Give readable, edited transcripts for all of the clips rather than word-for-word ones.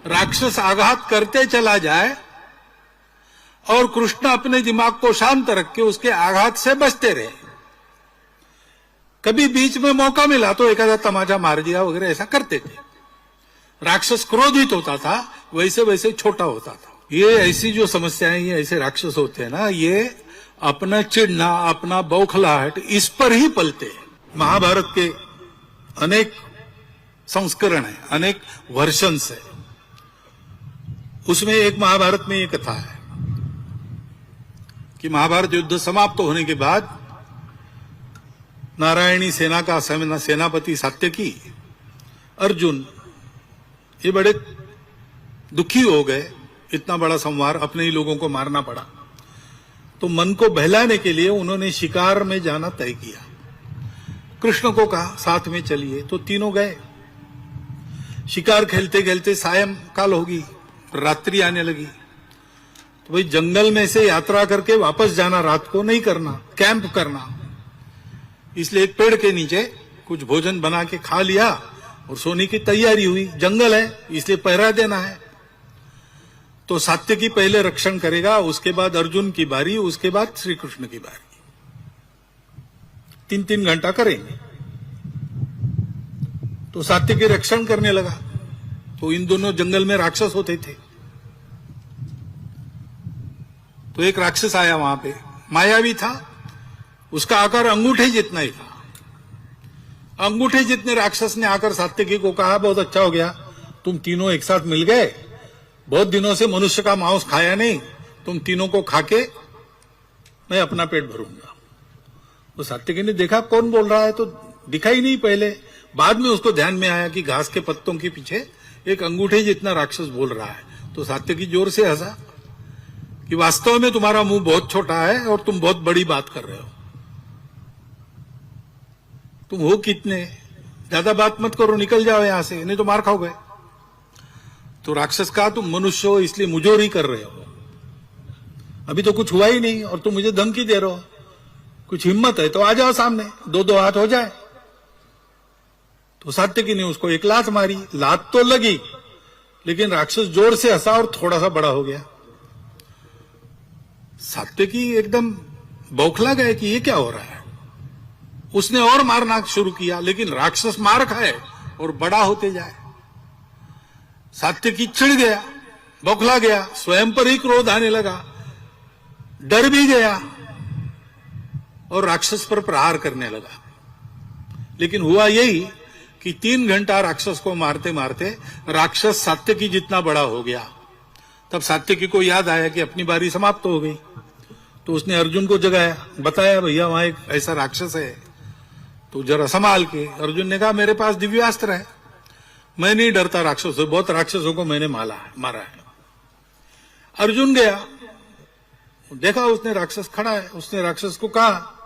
राक्षस आघात करते चला जाए और कृष्ण अपने दिमाग को शांत रख के उसके आघात से बचते रहे। कभी बीच में मौका मिला तो एक आधा तमाचा मार दिया वगैरह ऐसा करते थे। राक्षस क्रोधित होता था, वैसे वैसे छोटा होता था। ये ऐसी जो समस्याएं, ये ऐसे राक्षस होते हैं ना, ये अपना चिढ़ना, अपना बौखलाहट, इस पर ही पलते हैं। महाभारत के अनेक संस्करण है, अनेक वर्षन्स है। उसमें एक महाभारत में ये कथा है कि महाभारत युद्ध समाप्त होने के बाद नारायणी सेना का सेनापति सात्यकी, अर्जुन, ये बड़े दुखी हो गए। इतना बड़ा संहार, अपने ही लोगों को मारना पड़ा। तो मन को बहलाने के लिए उन्होंने शिकार में जाना तय किया। कृष्ण को कहा साथ में चलिए, तो तीनों गए। शिकार खेलते खेलते सायंकाल होगी, रात्रि आने लगी। तो भाई जंगल में से यात्रा करके वापस जाना, रात को नहीं करना, कैंप करना। इसलिए एक पेड़ के नीचे कुछ भोजन बना के खा लिया और सोने की तैयारी हुई। जंगल है इसलिए पहरा देना है। तो सात्यकी पहले रक्षण करेगा, उसके बाद अर्जुन की बारी, उसके बाद श्री कृष्ण की बारी। 3-3 घंटा करेंगे। तो सात्यकी रक्षण करने लगा। तो इन दोनों जंगल में राक्षस होते थे। तो एक राक्षस आया वहां पे, मायावी था, उसका आकार अंगूठे जितना ही था। अंगूठे जितने राक्षस ने आकर सात्यकी को कहा, बहुत अच्छा हो गया, तुम तीनों एक साथ मिल गए। बहुत दिनों से मनुष्य का मांस खाया नहीं, तुम तीनों को खाके मैं अपना पेट भरूंगा। तो सात्यकी ने देखा कौन बोल रहा है, तो दिखा ही नहीं पहले। बाद में उसको ध्यान में आया कि घास के पत्तों के पीछे एक अंगूठे जितना राक्षस बोल रहा है। तो सात्यकी जोर से हंसा कि वास्तव में तुम्हारा मुंह बहुत छोटा है और तुम बहुत बड़ी बात कर रहे हो। तुम हो कितने, ज्यादा बात मत करो, निकल जाओ यहां से, नहीं तो मार खाओगे। तो राक्षस कहा, तुम मनुष्य हो इसलिए मुजोरी कर रहे हो, अभी तो कुछ हुआ ही नहीं और तुम मुझे धमकी दे रहे हो। कुछ हिम्मत है तो आ जाओ सामने, 2-2 हाथ हो जाए। तो सात्यकी ने उसको एक लात मारी। लात तो लगी, लेकिन राक्षस जोर से हंसा और थोड़ा सा बड़ा हो गया। सात्यकी एकदम बौखला गए कि ये क्या हो रहा है। उसने और मारना शुरू किया, लेकिन राक्षस मार खाए और बड़ा होते जाए। सात्यकी चिढ़ गया, बौखला गया, स्वयं पर ही क्रोध आने लगा, डर भी गया और राक्षस पर प्रहार करने लगा। लेकिन हुआ यही कि 3 घंटा राक्षस को मारते मारते राक्षस सात्यकी जितना बड़ा हो गया। तब सात्यकी को याद आया कि अपनी बारी समाप्त हो गई। तो उसने अर्जुन को जगाया, बताया भैया वहां एक ऐसा राक्षस है, तो जरा संभाल के। अर्जुन ने कहा मेरे पास दिव्यास्त्र है, मैं नहीं डरता राक्षसों से, बहुत राक्षसों को मैंने मारा है। अर्जुन गया, देखा उसने राक्षस खड़ा है। उसने राक्षस को कहा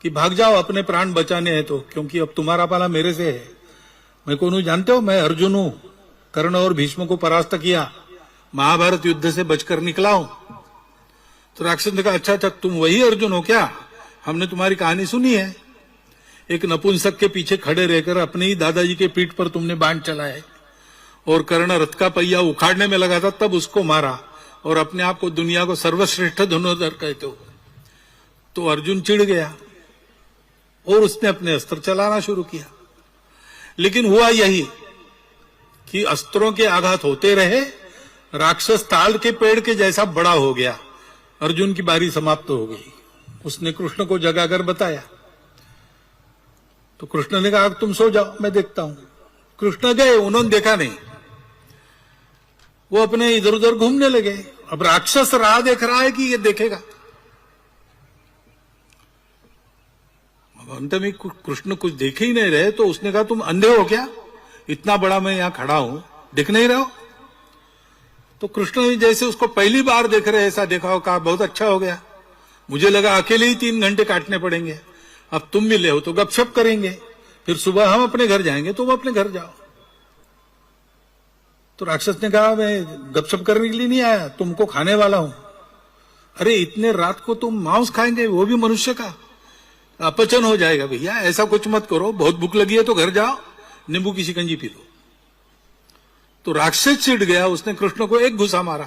कि भाग जाओ, अपने प्राण बचाने हैं तो, क्योंकि अब तुम्हारा पाला मेरे से है। मैं कौन हूं जानते हो? मैं अर्जुन हूं, कर्ण और भीष्म को परास्त किया, महाभारत युद्ध से बचकर निकला हूं। तो राक्षस ने कहा अच्छा अच्छा, तुम वही अर्जुन हो क्या? हमने तुम्हारी कहानी सुनी है। एक नपुंसक के पीछे खड़े रहकर अपने ही दादाजी के पीठ पर तुमने बाण चलाए और कर्ण रथ का पहिया उखाड़ने में लगा था, तब उसको मारा और अपने आप को दुनिया को सर्वश्रेष्ठ धनुर्धर कहते हो। तो अर्जुन चिढ़ गया और उसने अपने अस्त्र चलाना शुरू किया। लेकिन हुआ यही कि अस्त्रों के आघात होते रहे, राक्षस ताल के पेड़ के जैसा बड़ा हो गया। अर्जुन की बारी समाप्त हो गई। उसने कृष्ण को जगाकर बताया। तो कृष्ण ने कहा तुम सो जाओ, मैं देखता हूं। कृष्ण गए, उन्होंने देखा नहीं, वो अपने इधर उधर घूमने लगे। अब राक्षस राह देख रहा है कि ये देखेगा। अंत में कृष्ण कुछ देख ही नहीं रहे, तो उसने कहा तुम अंधे हो क्या? इतना बड़ा मैं यहां खड़ा हूं, दिख नहीं रहा हो? तो कृष्ण जैसे उसको पहली बार देख रहे ऐसा देखा हो, कहा बहुत अच्छा हो गया, मुझे लगा अकेले ही 3 घंटे काटने पड़ेंगे, अब तुम मिले हो तो गपशप करेंगे, फिर सुबह हम अपने घर जाएंगे, तुम अपने घर जाओ। तो राक्षस ने कहा मैं गपशप करने के लिए नहीं आया, तुमको खाने वाला हूं। अरे इतने रात को तुम मांस खाएंगे, वो भी मनुष्य का? अपचन हो जाएगा भैया, ऐसा कुछ मत करो, बहुत भूख लगी है तो घर जाओ, नींबू की शिकंजी पी लो। तो राक्षस चिढ़ गया, उसने कृष्ण को एक घुसा मारा,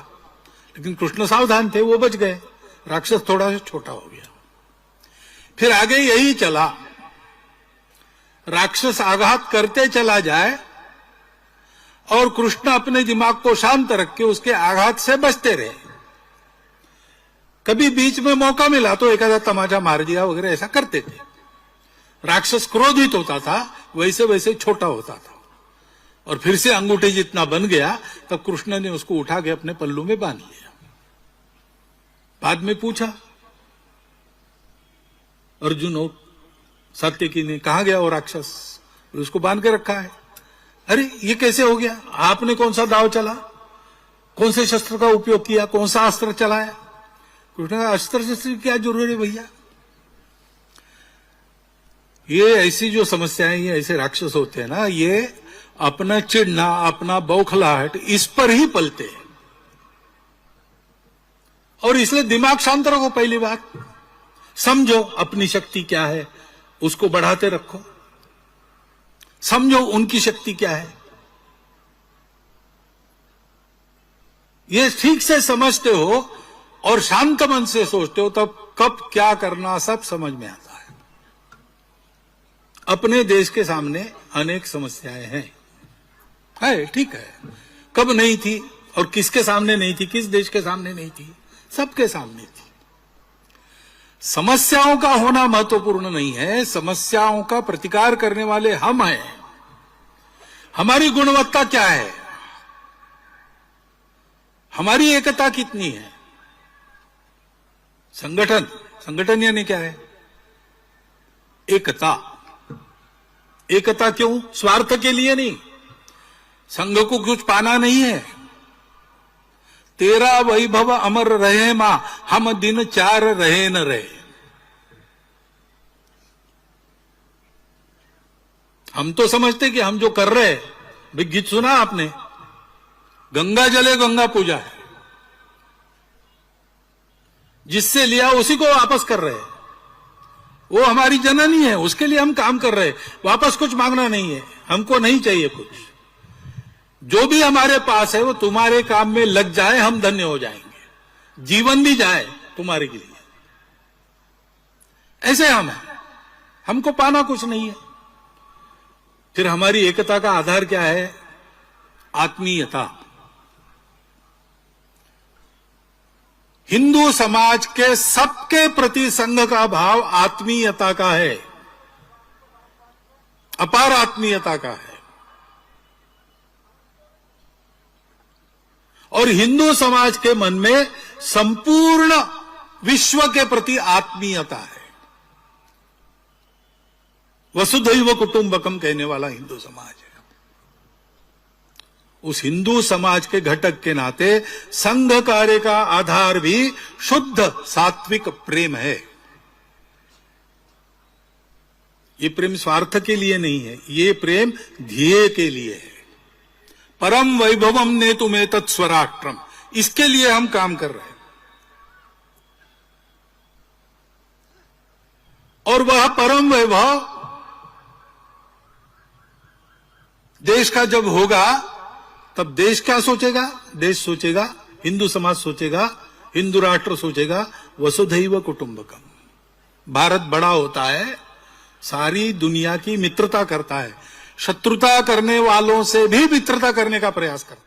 लेकिन कृष्ण सावधान थे, वो बच गए। राक्षस थोड़ा सा छोटा हो गया। फिर आगे यही चला, राक्षस आघात करते चला जाए और कृष्ण अपने दिमाग को शांत रख के उसके आघात से बचते रहे। कभी बीच में मौका मिला तो एक आधा तमाचा मार दिया वगैरह, ऐसा करते थे। राक्षस क्रोधित होता था, वैसे वैसे छोटा होता था, और फिर से अंगूठे जितना बन गया, तब कृष्ण ने उसको उठा के अपने पल्लू में बांध लिया। बाद में पूछा अर्जुन और सात्यकी ने, कहां गया वो राक्षस? उसको बांध के रखा है। अरे ये कैसे हो गया? आपने कौन सा दाव चला, कौन से शस्त्र का उपयोग किया, कौन सा अस्त्र चलाया? कृष्ण का अस्त्र शस्त्र की क्या जरूरत है भैया? ये ऐसी जो समस्याएं, ये ऐसे राक्षस होते हैं ना, ये अपना चिढ़ना, अपना बौखलाहट, इस पर ही पलते हैं। और इसलिए दिमाग शांत रखो। पहली बात समझो अपनी शक्ति क्या है, उसको बढ़ाते रखो। समझो उनकी शक्ति क्या है, ये ठीक से समझते हो और शांत मन से सोचते हो, तब कब क्या करना सब समझ में आता है। अपने देश के सामने अनेक समस्याएं हैं, है ठीक है, कब नहीं थी और किसके सामने नहीं थी, किस देश के सामने नहीं थी, सबके सामने थी। समस्याओं का होना महत्वपूर्ण नहीं है, समस्याओं का प्रतिकार करने वाले हम हैं। हमारी गुणवत्ता क्या है, हमारी एकता कितनी है। संगठन यानी क्या है? एकता। एकता क्यों? स्वार्थ के लिए नहीं, संघ को कुछ पाना नहीं है। तेरा वैभव अमर रहे मां, हम दिन चार रहे न रहे। हम तो समझते कि हम जो कर रहे हैं, भाई गीत सुना आपने, गंगा जले गंगा पूजा है, जिससे लिया उसी को वापस कर रहे हैं। वो हमारी जननी है, उसके लिए हम काम कर रहे हैं, वापस कुछ मांगना नहीं है, हमको नहीं चाहिए कुछ। जो भी हमारे पास है वो तुम्हारे काम में लग जाए, हम धन्य हो जाएंगे, जीवन भी जाए तुम्हारे के लिए। ऐसे हम हैं, हमको पाना कुछ नहीं है। फिर हमारी एकता का आधार क्या है? आत्मीयता। हिंदू समाज के सबके प्रति संघ का भाव आत्मीयता का है, अपार आत्मीयता का है। और हिंदू समाज के मन में संपूर्ण विश्व के प्रति आत्मीयता है। वसुधैव कुटुंबकम कहने वाला हिंदू समाज है। उस हिंदू समाज के घटक के नाते संघ कार्य का आधार भी शुद्ध सात्विक प्रेम है। ये प्रेम स्वार्थ के लिए नहीं है, ये प्रेम ध्येय के लिए है। परम वैभवम ने तुम्हें तत्स्वराष्ट्रम, इसके लिए हम काम कर रहे हैं। और वह परम वैभव देश का जब होगा, तब देश क्या सोचेगा? देश सोचेगा, हिंदू समाज सोचेगा, हिंदू राष्ट्र सोचेगा वसुधैव कुटुंबकम। भारत बड़ा होता है, सारी दुनिया की मित्रता करता है, शत्रुता करने वालों से भी मित्रता करने का प्रयास करता है।